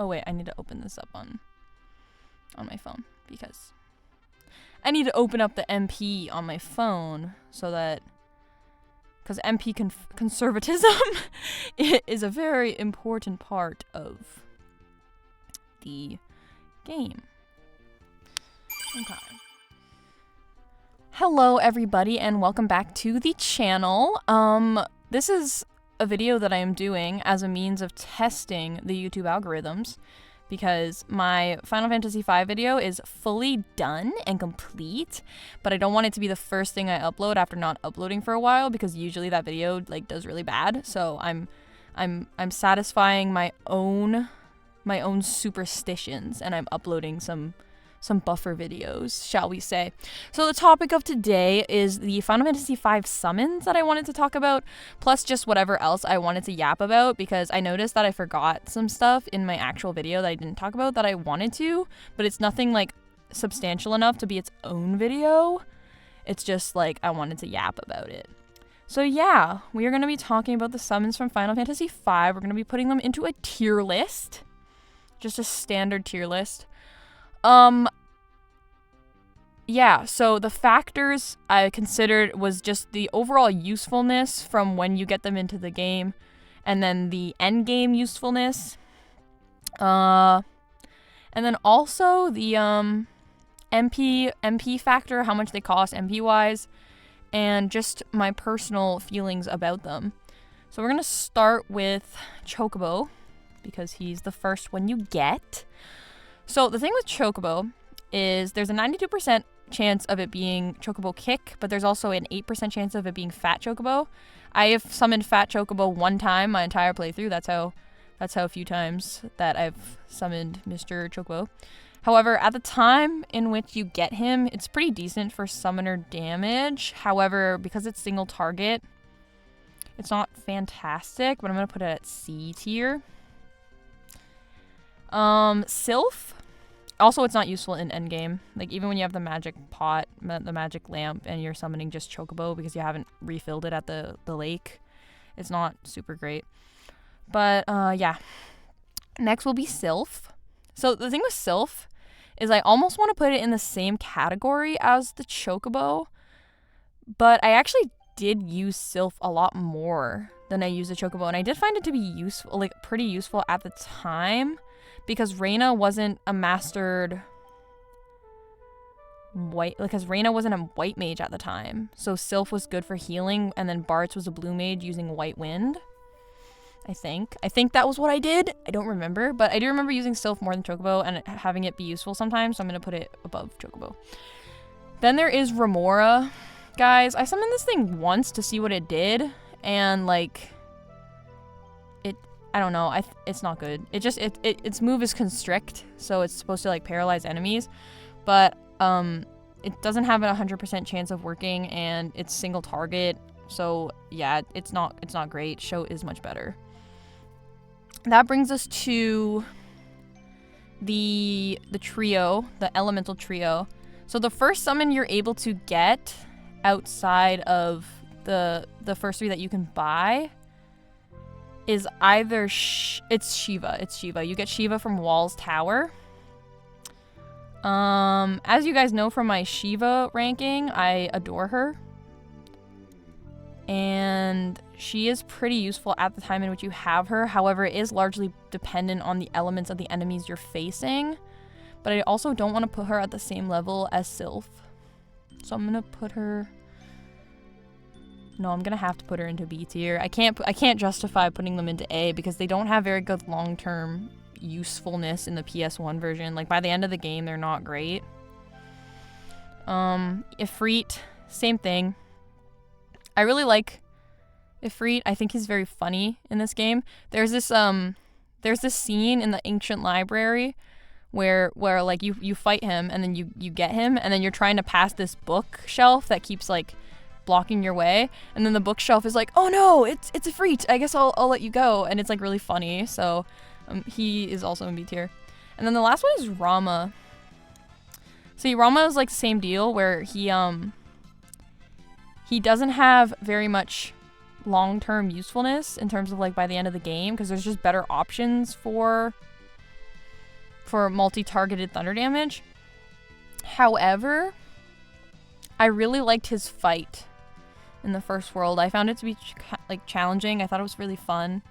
Oh wait, I need to open this up on my phone because I need to open up the MP on my phone so that because MP conservatism is a very important part of the game. Okay. Hello everybody and welcome back to the channel. This is a video that I am doing as a means of testing the YouTube algorithms because my Final Fantasy V video is fully done and complete, but I don't want it to be the first thing I upload after not uploading for a while because usually that video like does really bad. So I'm satisfying my own superstitions and I'm uploading some buffer videos, shall we say. So the topic of today is the Final Fantasy V summons that I wanted to talk about, plus just whatever else I wanted to yap about, because I noticed that I forgot some stuff in my actual video that I didn't talk about that I wanted to, but it's nothing like substantial enough to be its own video. It's just like I wanted to yap about it. So yeah, we are going to be talking about the summons from Final Fantasy V. We're going to be putting them into a tier list. Just a standard tier list. Yeah, so the factors I considered was just the overall usefulness from when you get them into the game, and then the end game usefulness, and then also the MP factor, how much they cost MP wise, and just my personal feelings about them. So we're gonna start with Chocobo because he's the first one you get. So the thing with Chocobo is there's a 92% chance of it being Chocobo Kick, but there's also an 8% chance of it being Fat Chocobo. I have summoned Fat Chocobo one time my entire playthrough. That's how few times that I've summoned Mr. Chocobo. However, at the time in which you get him, it's pretty decent for summoner damage. However, because it's single target, it's not fantastic, but I'm gonna put it at C tier. Sylph. Also, it's not useful in endgame. Like, even when you have the magic pot, the magic lamp, and you're summoning just Chocobo because you haven't refilled it at the lake, it's not super great. But, yeah. Next will be Sylph. So, the thing with Sylph is I almost want to put it in the same category as the Chocobo, but I actually did use Sylph a lot more than I used the Chocobo, and I did find it to be useful, like, pretty useful at the time, because Reina wasn't a mastered white, because Reina wasn't a white mage at the time. So Sylph was good for healing, and then Bartz was a blue mage using White Wind. I think that was what I did. I don't remember, but I do remember using Sylph more than Chocobo and having it be useful sometimes, so I'm going to put it above Chocobo. Then there is Remora. Guys, I summoned this thing once to see what it did, and like I don't know, it's not good. Its move is constrict, so it's supposed to like paralyze enemies, but it doesn't have a 100% chance of working, and it's single target, so yeah, it's not great. Show is much better. That brings us to the trio, the elemental trio. So the first summon you're able to get outside of the first three that you can buy is either it's Shiva. You get Shiva from Wall's Tower. As you guys know from my Shiva ranking, I adore her. And she is pretty useful at the time in which you have her. However, it is largely dependent on the elements of the enemies you're facing. But I also don't want to put her at the same level as Sylph. So I'm gonna put her... No, I'm gonna have to put her into B tier. I can't justify putting them into A because they don't have very good long-term usefulness in the PS1 version. Like, by the end of the game, they're not great. Ifrit, same thing. I really like Ifrit. I think he's very funny in this game. There's this scene in the ancient library where like you fight him and then you get him and then you're trying to pass this bookshelf that keeps like blocking your way, and then the bookshelf is like, oh no, it's Ifrit, I guess I'll let you go, and it's like really funny. So he is also in B tier. And then the last one is Rama. See, Rama is like the same deal where he doesn't have very much long-term usefulness in terms of like by the end of the game, because there's just better options for for multi-targeted thunder damage. However, I really liked his fight in the first world. I found it to be like challenging. I thought it was really fun.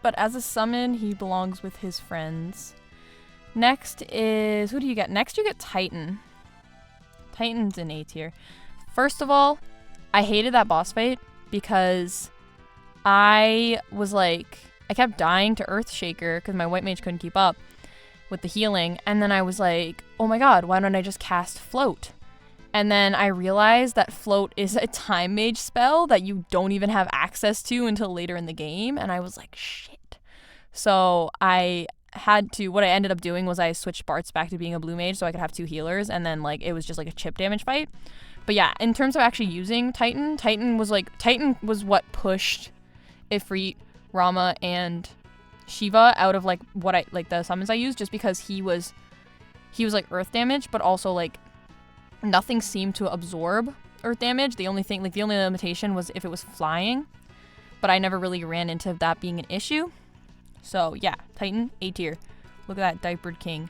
But as a summon, he belongs with his friends. Next is, who do you get? Next you get Titan. Titan's in A tier. First of all, I hated that boss fight because I was like, I kept dying to Earthshaker because my white mage couldn't keep up with the healing. And then I was like, oh my god, why don't I just cast Float? And then I realized that Float is a time mage spell that you don't even have access to until later in the game. And I was like, shit. So I had to, what I ended up doing was I switched Bart's back to being a blue mage so I could have 2 healers. And then like it was just like a chip damage fight. But yeah, in terms of actually using Titan, Titan was what pushed Ifrit, Rama, and Shiva out of like what I like the summons I used, just because he was like earth damage, but also like nothing seemed to absorb earth damage. The only limitation was if it was flying, but I never really ran into that being an issue. So yeah, Titan, A tier. Look at that diapered king.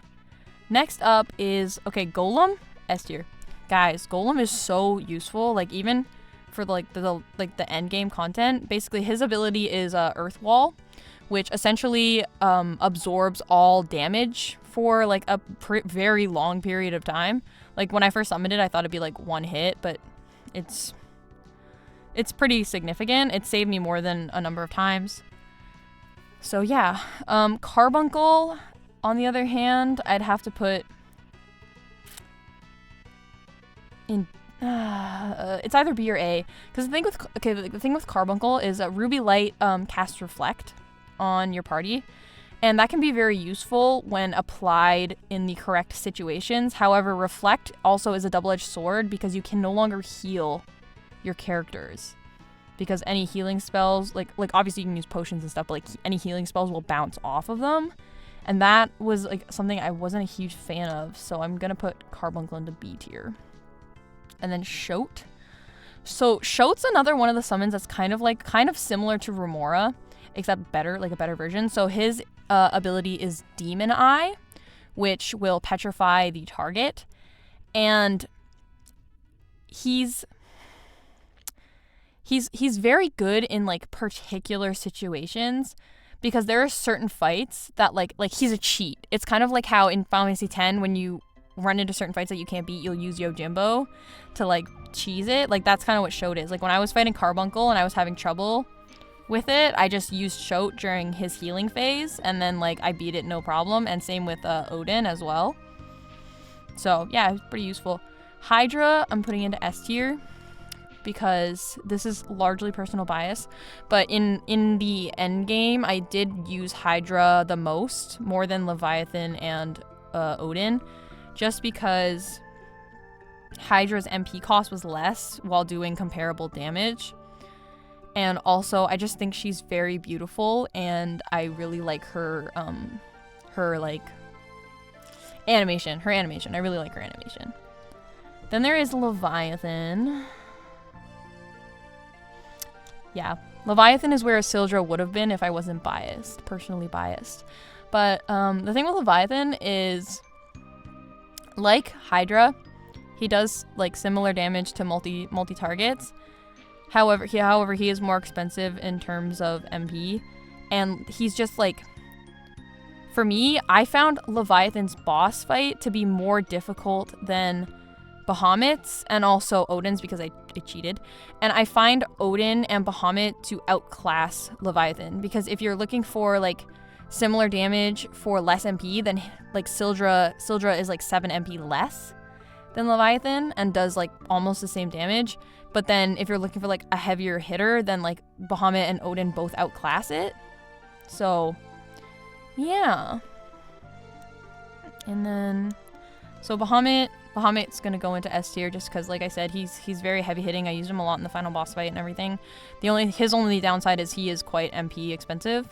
Next up is, okay, Golem, S tier. Guys, Golem is so useful, like even for the end game content. Basically his ability is Earth Wall, which essentially absorbs all damage for like a very long period of time. Like when I first summoned it, I thought it'd be like 1 hit, but it's pretty significant. It saved me more than a number of times. So yeah, Carbuncle, on the other hand, I'd have to put in. It's either B or A, because the thing with Carbuncle is Ruby Light casts Reflect on your party, and that can be very useful when applied in the correct situations. However, Reflect also is a double-edged sword because you can no longer heal your characters, because any healing spells, like obviously you can use potions and stuff, but like any healing spells will bounce off of them, and that was like something I wasn't a huge fan of. So I'm gonna put Carbuncle into B tier. And then Shoat. So Shoat's another one of the summons that's kind of similar to Remora, except better, like a better version. So his ability is Demon Eye, which will petrify the target, and he's very good in like particular situations, because there are certain fights that like he's a cheat. It's kind of like how in Final Fantasy X, when you run into certain fights that you can't beat, you'll use Yojimbo to like cheese it. Like that's kind of what Shoat is. Like when I was fighting Carbuncle and I was having trouble with it, I just used Shoat during his healing phase, and then like I beat it no problem. And same with Odin as well. So yeah, it's pretty useful. Hydra, I'm putting into S tier because this is largely personal bias, but in the end game, I did use Hydra the most, more than Leviathan and Odin, just because Hydra's MP cost was less while doing comparable damage. And also, I just think she's very beautiful, and I really like her like animation. Her animation. I really like her animation. Then there is Leviathan. Yeah, Leviathan is where Syldra would have been if I wasn't biased, personally biased. But the thing with Leviathan is, like Hydra, he does like similar damage to multi targets. However, he is more expensive in terms of MP, and he's just like, for me, I found Leviathan's boss fight to be more difficult than Bahamut's and also Odin's, because I cheated. And I find Odin and Bahamut to outclass Leviathan, because if you're looking for like similar damage for less MP, then like Syldra is like 7 MP less than Leviathan and does like almost the same damage. But then if you're looking for like a heavier hitter, then like Bahamut and Odin both outclass it. So yeah. And then so Bahamut's gonna go into S tier just because, like I said, he's very heavy hitting. I used him a lot in the final boss fight and everything. His only downside is he is quite MP expensive.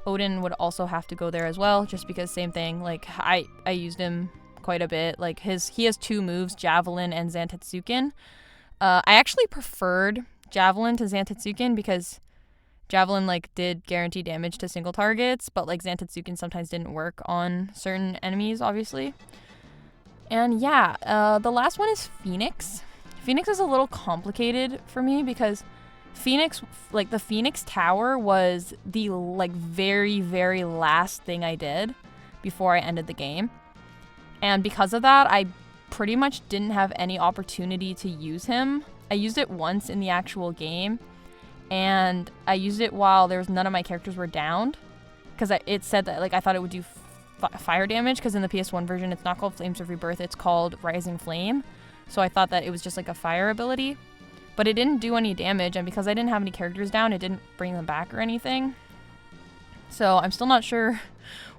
Odin would also have to go there as well, just because same thing. Like I used him quite a bit. Like he has 2 moves, Javelin and Zantetsuken. I actually preferred Javelin to Zantetsuken because Javelin, like, did guarantee damage to single targets, but, like, Zantetsuken sometimes didn't work on certain enemies, obviously. And yeah, the last one is Phoenix. Phoenix is a little complicated for me because Phoenix, like, the Phoenix Tower was the, like, very, very last thing I did before I ended the game. And because of that, I pretty much didn't have any opportunity to use him. I used it once in the actual game, and I used it while none of my characters were downed, because it said that, like, I thought it would do fire damage, because in the PS1 version it's not called Flames of Rebirth, it's called Rising Flame. So I thought that it was just like a fire ability, but it didn't do any damage, and because I didn't have any characters down, it didn't bring them back or anything. So I'm still not sure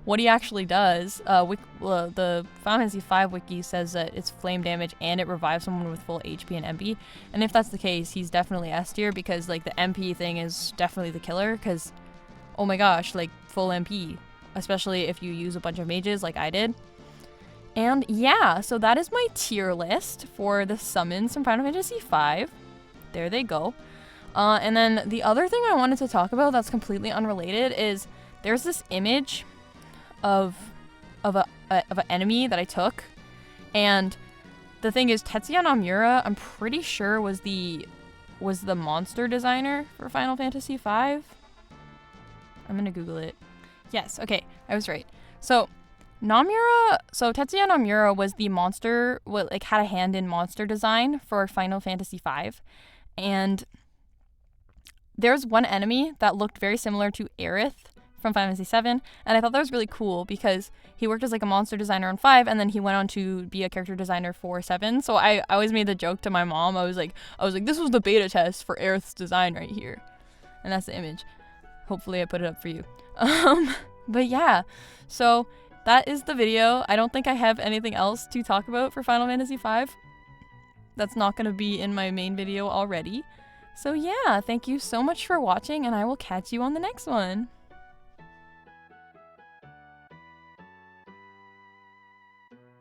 what he actually does. The Final Fantasy V wiki says that it's flame damage and it revives someone with full HP and MP. And if that's the case, he's definitely S tier, because like the MP thing is definitely the killer, because oh my gosh, like full MP, especially if you use a bunch of mages like I did. And yeah, so that is my tier list for the summons from Final Fantasy V. There they go. And then the other thing I wanted to talk about that's completely unrelated is there's this image of an enemy that I took, and the thing is, Tetsuya Nomura, I'm pretty sure was the monster designer for Final Fantasy V. I'm gonna Google it. Yes, okay, I was right. So Tetsuya Nomura was the monster, like had a hand in monster design for Final Fantasy V, and there's one enemy that looked very similar to Aerith from Final Fantasy VII, and I thought that was really cool because he worked as like a monster designer on 5, and then he went on to be a character designer for 7. So I always made the joke to my mom. I was like, this was the beta test for Aerith's design right here, and that's the image. Hopefully I put it up for you. But yeah, so that is the video. I don't think I have anything else to talk about for Final Fantasy V. That's not going to be in my main video already. So yeah, thank you so much for watching, and I will catch you on the next one.